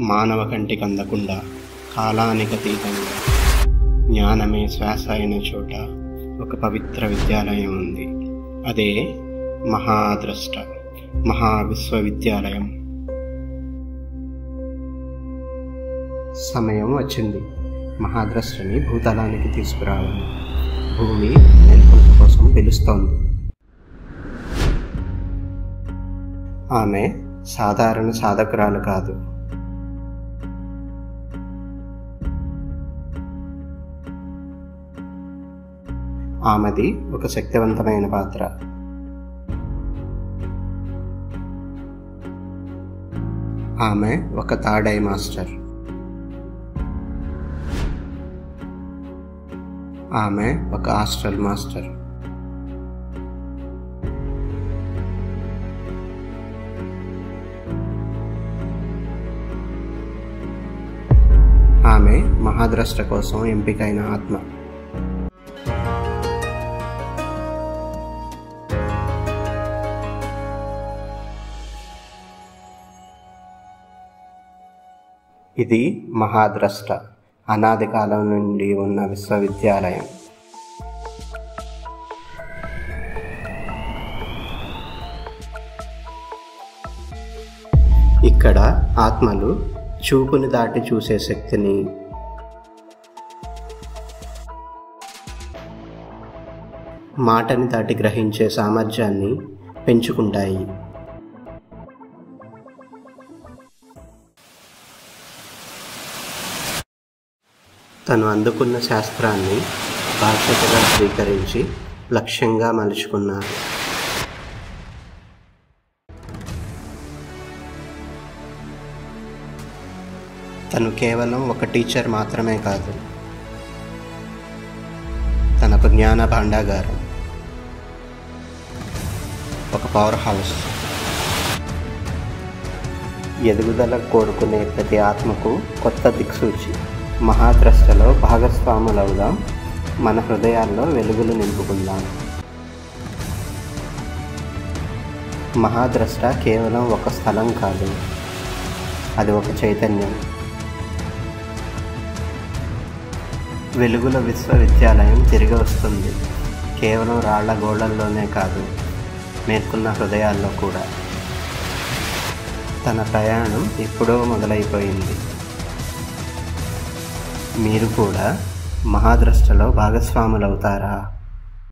మానవ కంటికి అందకుండా కాలానికి అతీతంగా జ్ఞానమే శ్వాస అయిన చోట ఒక పవిత్ర విద్యాలయం ఉంది. అదే మహాద్రష్ట మహావిశ్వవిద్యాలయం. సమయం వచ్చింది. మహాద్రష్టని భూతలానికి తీసుకురావాలి. భూమి నెలకొల్ప కోసం పిలుస్తోంది. ఆమె సాధారణ సాధకురాలు కాదు. ఆమెది ఒక శక్తివంతమైన పాత్ర. ఆమె ఒక థర్డ్ ఐ మాస్టర్. ఆమె ఒక ఆస్ట్రల్ మాస్టర్. ఆమె మహాద్రష్ట కోసం ఎంపికైన ఆత్మ. ఇది మహాద్రష్ట అనాది కాలం నుండి ఉన్న విశ్వవిద్యాలయం. ఇక్కడ ఆత్మలు చూపుని దాటి చూసే శక్తిని, మాటని దాటి గ్రహించే సామర్థ్యాన్ని పెంచుకుంటాయి. తను అందుకున్న శాస్త్రాన్ని బాధ్యతగా స్వీకరించి లక్ష్యంగా మలుచుకున్నారు. తను కేవలం ఒక టీచర్ మాత్రమే కాదు, తనకు జ్ఞాన భాండాగారం, ఒక పవర్ హౌస్. ఎదుగుదల కోరుకునే ప్రతి ఆత్మకు కొత్త దిక్సూచి. మహాద్రష్టలో భాగస్వాములవుదాం. మన హృదయాల్లో వెలుగులు నింపుకుందాం. మహాద్రష్ట కేవలం ఒక స్థలం కాదు, అది ఒక చైతన్యం. వెలుగుల విశ్వవిద్యాలయం తిరిగి వస్తుంది. కేవలం రాళ్ల గోడల్లోనే కాదు, మేల్కొన్న హృదయాల్లో కూడా. తన ప్రయాణం ఎప్పుడో మొదలైపోయింది. మీరు కూడా మహాద్రష్టలో భాగస్వాములవుతారా?